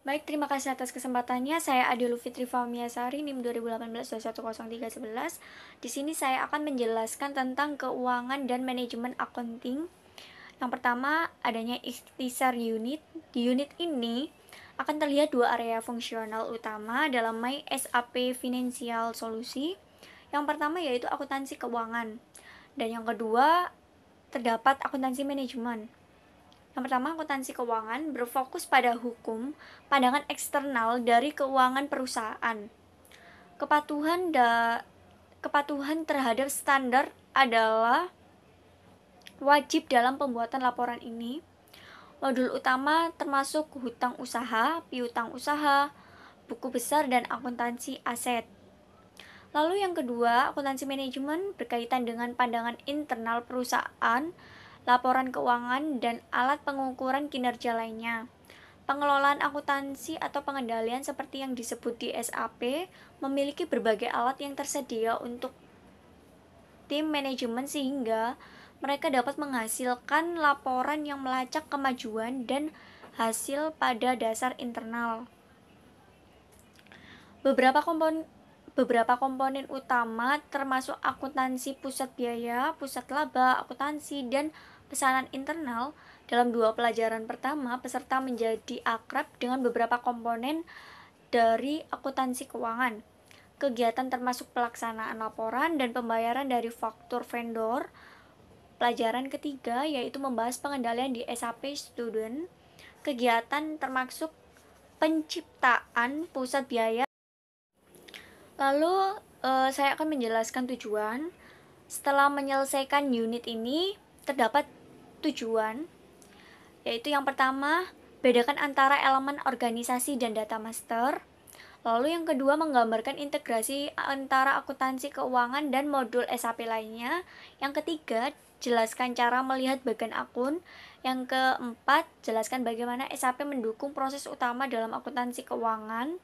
Baik, terima kasih atas kesempatannya. Saya Adilu Fitri Fahmiasari, NIM 2018-210311. Di sini saya akan menjelaskan tentang keuangan dan manajemen accounting. Yang pertama, adanya ikhtisar unit. Di unit ini akan terlihat dua area fungsional utama dalam My SAP Financial Solusi. Yang pertama yaitu akuntansi keuangan, dan yang kedua terdapat akuntansi manajemen. Yang pertama, akuntansi keuangan berfokus pada hukum, pandangan eksternal dari keuangan perusahaan. Kepatuhan terhadap standar adalah wajib dalam pembuatan laporan ini. Modul utama termasuk hutang usaha, piutang usaha, buku besar, dan akuntansi aset. Lalu yang kedua, akuntansi manajemen berkaitan dengan pandangan internal perusahaan, laporan keuangan, dan alat pengukuran kinerja lainnya. Pengelolaan akuntansi atau pengendalian seperti yang disebut di SAP memiliki berbagai alat yang tersedia untuk tim manajemen sehingga mereka dapat menghasilkan laporan yang melacak kemajuan dan hasil pada dasar internal. Beberapa komponen utama termasuk akuntansi pusat biaya, pusat laba, akuntansi, dan pesanan internal. Dalam 2 pelajaran pertama, peserta menjadi akrab dengan beberapa komponen dari akuntansi keuangan. Kegiatan termasuk pelaksanaan laporan dan pembayaran dari faktur vendor. Pelajaran ketiga yaitu membahas pengendalian di SAP Student. Kegiatan termasuk penciptaan pusat biaya. Lalu saya akan menjelaskan tujuan. Setelah menyelesaikan unit ini, terdapat tujuan, yaitu yang pertama, bedakan antara elemen organisasi dan data master. Lalu yang kedua, menggambarkan integrasi antara akuntansi keuangan dan modul SAP lainnya. Yang ketiga, jelaskan cara melihat bagian akun. Yang keempat, jelaskan bagaimana SAP mendukung proses utama dalam akuntansi keuangan.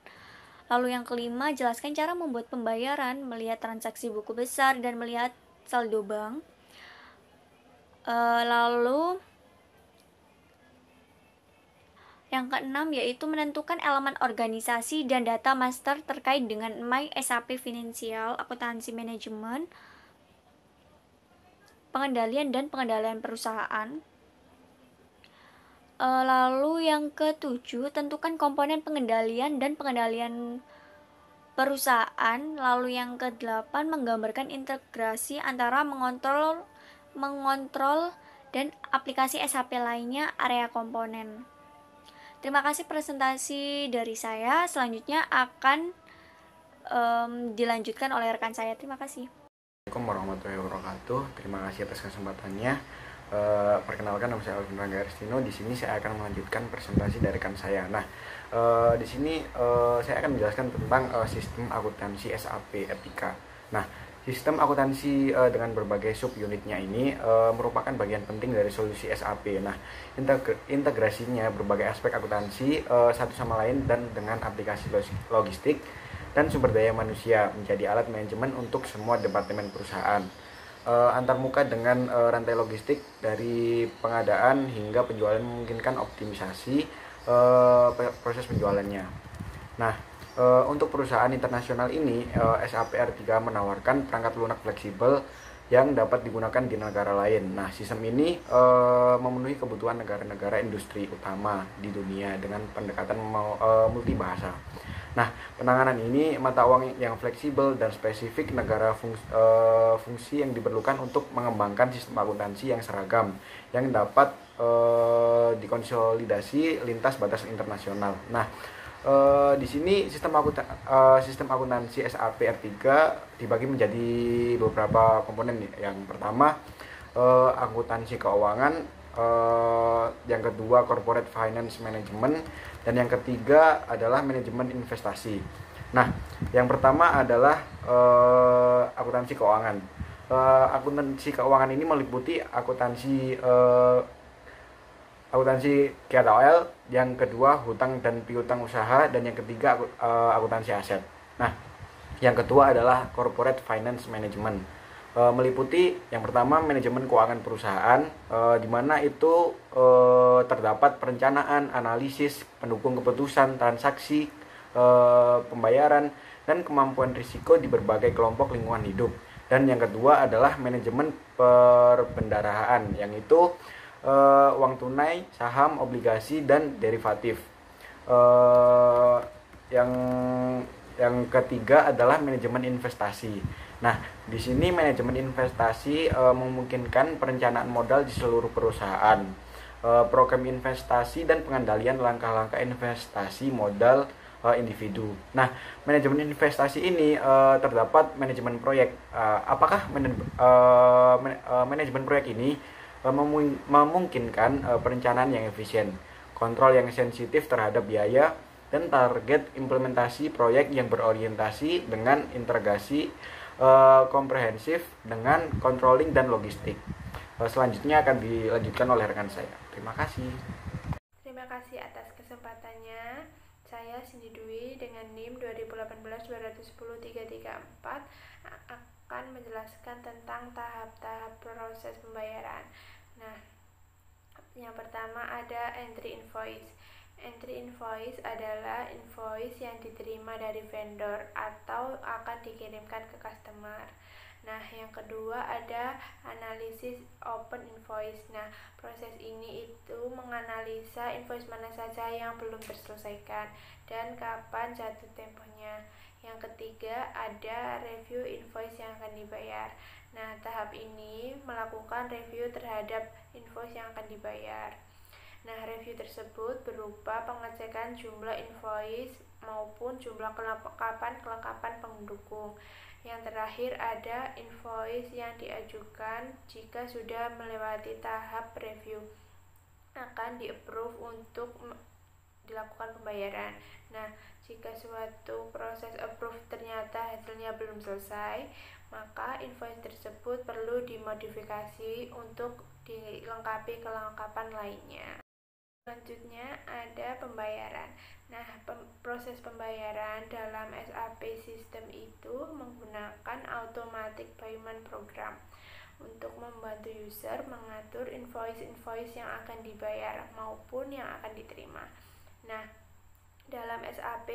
Lalu yang kelima, jelaskan cara membuat pembayaran, melihat transaksi buku besar, dan melihat saldo bank. Lalu yang keenam yaitu menentukan elemen organisasi dan data master terkait dengan My SAP Financial Akuntansi Manajemen, pengendalian dan pengendalian perusahaan. Lalu yang ketujuh, tentukan komponen pengendalian dan pengendalian perusahaan. Lalu yang kedelapan, menggambarkan integrasi antara mengontrol dan aplikasi SAP lainnya, area komponen. Terima kasih presentasi dari saya. Selanjutnya akan dilanjutkan oleh rekan saya. Terima kasih. Assalamualaikum warahmatullahi wabarakatuh. Terima kasih atas kesempatannya. Perkenalkan, nama saya Alvin Rangga Aristino. Di sini saya akan melanjutkan presentasi dari rekan saya. Nah, di sini saya akan menjelaskan tentang sistem akuntansi SAP Etika. Nah, sistem akuntansi dengan berbagai subunitnya ini merupakan bagian penting dari solusi SAP. Nah, integrasinya berbagai aspek akuntansi satu sama lain dan dengan aplikasi logistik dan sumber daya manusia menjadi alat manajemen untuk semua departemen perusahaan. Antarmuka dengan rantai logistik dari pengadaan hingga penjualan memungkinkan optimisasi proses penjualannya. Nah, untuk perusahaan internasional ini, SAP R3 menawarkan perangkat lunak fleksibel yang dapat digunakan di negara lain. Nah, sistem ini memenuhi kebutuhan negara-negara industri utama di dunia dengan pendekatan multibahasa. Nah, penanganan ini mata uang yang fleksibel dan spesifik negara fungsi yang diperlukan untuk mengembangkan sistem akuntansi yang seragam yang dapat dikonsolidasi lintas batas internasional. Nah, di sini sistem akuntansi SAP R3 dibagi menjadi beberapa komponen. Yang pertama, akuntansi keuangan, yang kedua corporate finance management, dan yang ketiga adalah manajemen investasi. Nah, yang pertama adalah akuntansi keuangan. Akuntansi keuangan ini meliputi akuntansi KTOL, yang kedua hutang dan piutang usaha, dan yang ketiga akuntansi aset. Nah, yang kedua adalah corporate finance management. meliputi yang pertama manajemen keuangan perusahaan, di mana itu terdapat perencanaan, analisis, pendukung keputusan, transaksi, pembayaran, dan kemampuan risiko di berbagai kelompok lingkungan hidup. Dan yang kedua adalah manajemen perbendaharaan, yang itu uang tunai, saham, obligasi, dan derivatif. Eh, yang ketiga adalah manajemen investasi. Nah, di sini manajemen investasi memungkinkan perencanaan modal di seluruh perusahaan, program investasi dan pengendalian langkah-langkah investasi modal individu. Nah, manajemen investasi ini terdapat manajemen proyek. Apakah manajemen proyek ini memungkinkan perencanaan yang efisien, kontrol yang sensitif terhadap biaya, dan target implementasi proyek yang berorientasi dengan integrasi komprehensif dengan controlling dan logistik. Selanjutnya akan dilanjutkan oleh rekan saya. Terima kasih. Terima kasih atas kesempatannya. Saya Cindy Dwi dengan NIM 2018-210-334 akan menjelaskan tentang tahap-tahap proses pembayaran. Nah, yang pertama ada entry invoice. Entry invoice adalah invoice yang diterima dari vendor atau akan dikirimkan ke customer. Nah, yang kedua ada analisis open invoice. Nah, proses ini itu menganalisa invoice mana saja yang belum terselesaikan dan kapan jatuh temponya. Yang ketiga ada review invoice yang akan dibayar. Nah, tahap ini melakukan review terhadap invoice yang akan dibayar. Nah, review tersebut berupa pengecekan jumlah invoice maupun jumlah kelengkapan pendukung. Yang terakhir ada invoice yang diajukan jika sudah melewati tahap review, akan di-approve untuk dilakukan pembayaran. Nah, jika suatu proses approve ternyata hasilnya belum selesai, maka invoice tersebut perlu dimodifikasi untuk dilengkapi kelengkapan lainnya. Selanjutnya ada pembayaran. Nah, proses pembayaran dalam SAP sistem itu menggunakan automatic payment program untuk membantu user mengatur invoice-invoice yang akan dibayar maupun yang akan diterima. Nah, dalam SAP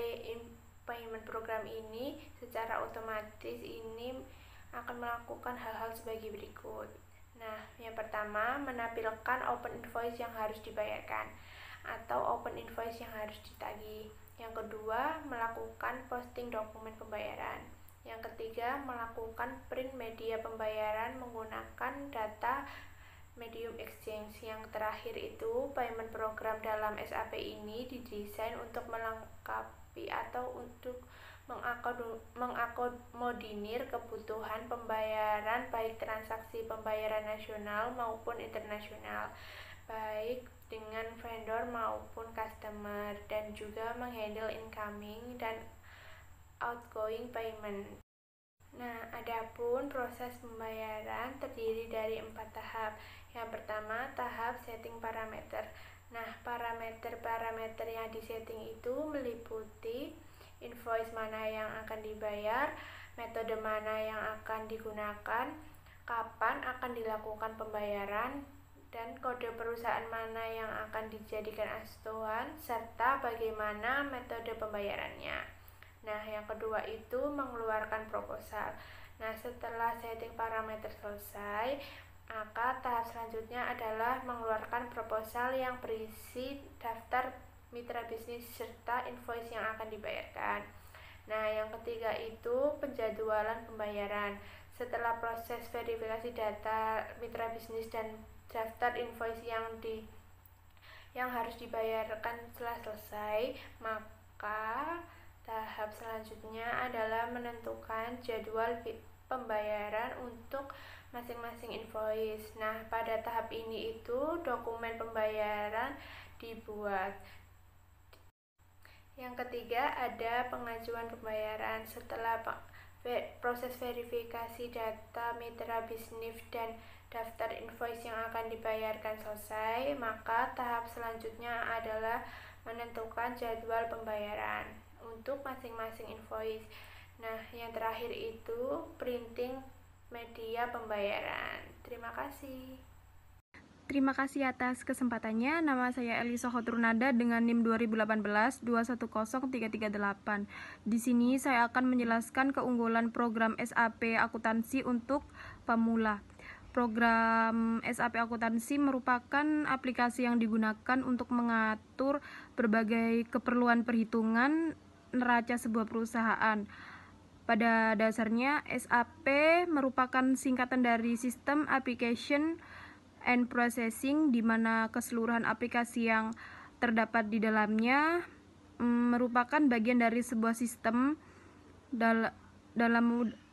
payment program ini secara otomatis ini akan melakukan hal-hal sebagai berikut. Nah, yang pertama menampilkan open invoice yang harus dibayarkan atau open invoice yang harus ditagih. Yang kedua, melakukan posting dokumen pembayaran. Yang ketiga, melakukan print media pembayaran menggunakan data medium exchange. Yang terakhir itu, payment program dalam SAP ini didesain untuk melengkapi atau untuk mengakomodir kebutuhan pembayaran baik transaksi pembayaran nasional maupun internasional, baik dengan vendor maupun customer, dan juga menghandle incoming dan outgoing payment. Nah, adapun proses pembayaran terdiri dari 4 tahap. Yang pertama, tahap setting parameter. Nah, parameter-parameter yang disetting itu meliputi invoice mana yang akan dibayar, metode mana yang akan digunakan, kapan akan dilakukan pembayaran, dan kode perusahaan mana yang akan dijadikan acuan, serta bagaimana metode pembayarannya. Nah, yang kedua itu mengeluarkan proposal. Nah, setelah setting parameter selesai, maka tahap selanjutnya adalah mengeluarkan proposal yang berisi daftar mitra bisnis serta invoice yang akan dibayarkan. Nah, yang ketiga itu penjadwalan pembayaran. Setelah proses verifikasi data mitra bisnis dan daftar invoice yang harus dibayarkan telah selesai, maka tahap selanjutnya adalah menentukan jadwal pembayaran untuk masing-masing invoice. Nah, pada tahap ini itu dokumen pembayaran dibuat. Yang ketiga ada pengajuan pembayaran. Setelah proses verifikasi data mitra bisnis dan daftar invoice yang akan dibayarkan selesai, maka tahap selanjutnya adalah menentukan jadwal pembayaran untuk masing-masing invoice. Nah, yang terakhir itu printing media pembayaran. Terima kasih. Terima kasih atas kesempatannya. Nama saya Elisa Khotrunada dengan NIM 2018-210338. Di sini saya akan menjelaskan keunggulan program SAP Akuntansi untuk pemula. Program SAP Akuntansi merupakan aplikasi yang digunakan untuk mengatur berbagai keperluan perhitungan neraca sebuah perusahaan. Pada dasarnya, SAP merupakan singkatan dari System Application and Processing, di mana keseluruhan aplikasi yang terdapat di dalamnya merupakan bagian dari sebuah sistem dalam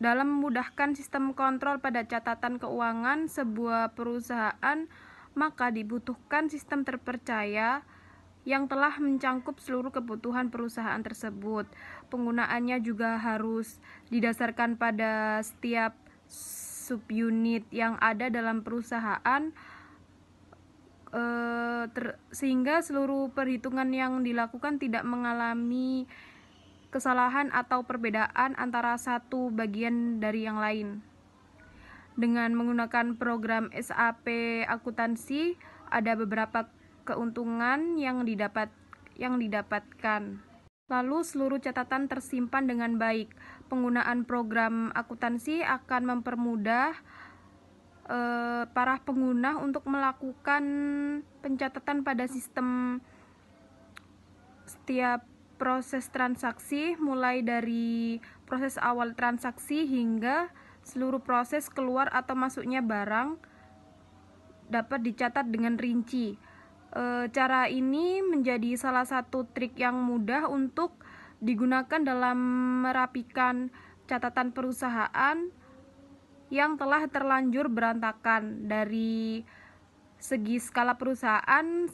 memudahkan sistem kontrol pada catatan keuangan sebuah perusahaan. Maka dibutuhkan sistem terpercaya yang telah mencangkup seluruh kebutuhan perusahaan tersebut. Penggunaannya juga harus didasarkan pada setiap subunit yang ada dalam perusahaan, sehingga seluruh perhitungan yang dilakukan tidak mengalami kesalahan atau perbedaan antara satu bagian dari yang lain. Dengan menggunakan program SAP Akuntansi, ada beberapa keuntungan yang didapatkan. Lalu seluruh catatan tersimpan dengan baik. Penggunaan program akuntansi akan mempermudah para pengguna untuk melakukan pencatatan pada sistem setiap proses transaksi, mulai dari proses awal transaksi hingga seluruh proses keluar atau masuknya barang dapat dicatat dengan rinci. Cara ini menjadi salah satu trik yang mudah untuk digunakan dalam merapikan catatan perusahaan yang telah terlanjur berantakan. Dari segi skala perusahaan,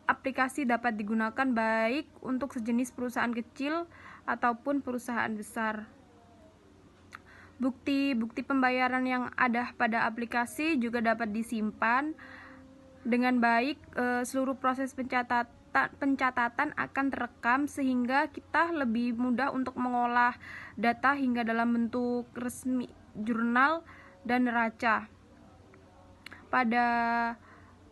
aplikasi dapat digunakan baik untuk sejenis perusahaan kecil ataupun perusahaan besar. Bukti-bukti pembayaran yang ada pada aplikasi juga dapat disimpan dengan baik. Seluruh proses pencatatan akan terekam sehingga kita lebih mudah untuk mengolah data hingga dalam bentuk resmi, jurnal, dan neraca. Pada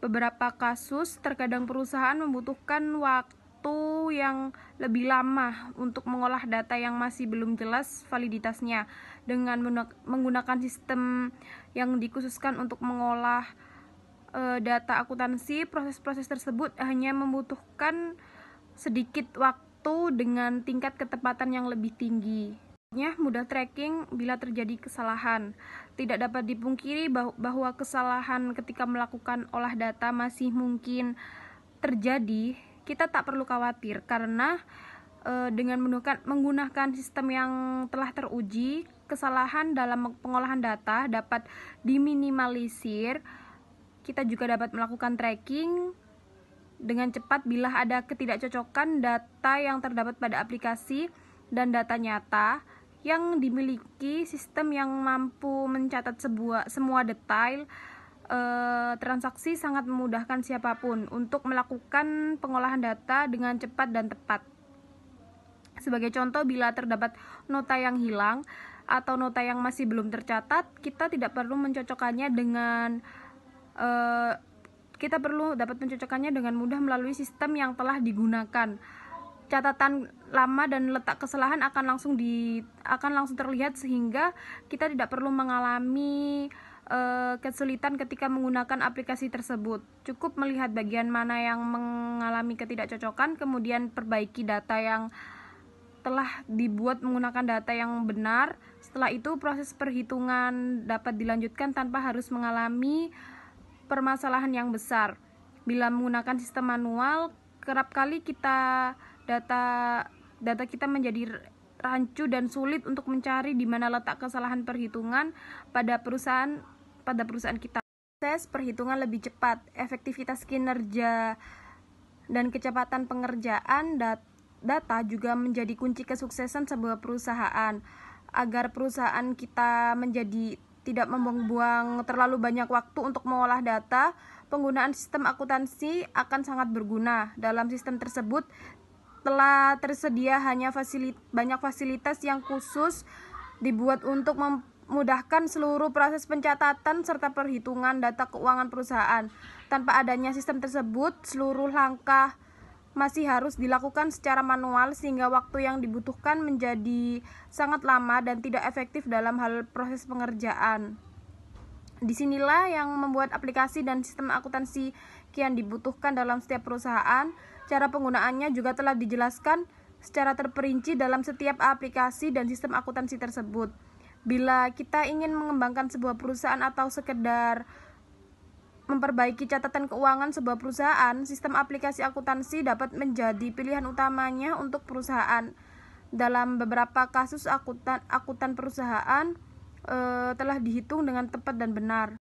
beberapa kasus, terkadang perusahaan membutuhkan waktu yang lebih lama untuk mengolah data yang masih belum jelas validitasnya. Dengan menggunakan sistem yang dikhususkan untuk mengolah data akuntansi, proses-proses tersebut hanya membutuhkan sedikit waktu dengan tingkat ketepatan yang lebih tinggi. Mudah tracking bila terjadi kesalahan. Tidak dapat dipungkiri bahwa kesalahan ketika melakukan olah data masih mungkin terjadi. Kita tak perlu khawatir karena dengan menggunakan sistem yang telah teruji, kesalahan dalam pengolahan data dapat diminimalisir. Kita juga dapat melakukan tracking dengan cepat bila ada ketidakcocokan data yang terdapat pada aplikasi dan data nyata yang dimiliki sistem yang mampu mencatat semua detail transaksi. Sangat memudahkan siapapun untuk melakukan pengolahan data dengan cepat dan tepat. Sebagai contoh, bila terdapat nota yang hilang atau nota yang masih belum tercatat, kita tidak perlu mencocokkannya dengan dapat mencocokkannya dengan mudah melalui sistem yang telah digunakan. Catatan lama dan letak kesalahan akan langsung terlihat sehingga kita tidak perlu mengalami kesulitan ketika menggunakan aplikasi tersebut. Cukup melihat bagian mana yang mengalami ketidakcocokan, kemudian perbaiki data yang telah dibuat menggunakan data yang benar. Setelah itu proses perhitungan dapat dilanjutkan tanpa harus mengalami permasalahan yang besar. Bila menggunakan sistem manual, kerap kali data kita menjadi rancu dan sulit untuk mencari di mana letak kesalahan perhitungan pada perusahaan kita. Proses perhitungan lebih cepat, efektivitas kinerja dan kecepatan pengerjaan data juga menjadi kunci kesuksesan sebuah perusahaan. Agar perusahaan kita tidak membuang terlalu banyak waktu untuk mengolah data, penggunaan sistem akuntansi akan sangat berguna. Dalam sistem tersebut telah tersedia banyak fasilitas yang khusus dibuat untuk memudahkan seluruh proses pencatatan serta perhitungan data keuangan perusahaan. Tanpa adanya sistem tersebut, seluruh langkah masih harus dilakukan secara manual sehingga waktu yang dibutuhkan menjadi sangat lama dan tidak efektif dalam hal proses pengerjaan. Disinilah yang membuat aplikasi dan sistem akuntansi kian dibutuhkan dalam setiap perusahaan. Cara penggunaannya juga telah dijelaskan secara terperinci dalam setiap aplikasi dan sistem akuntansi tersebut. Bila kita ingin mengembangkan sebuah perusahaan atau sekedar memperbaiki catatan keuangan sebuah perusahaan, sistem aplikasi akuntansi dapat menjadi pilihan utamanya untuk perusahaan. Dalam beberapa kasus akuntan perusahaan telah dihitung dengan tepat dan benar.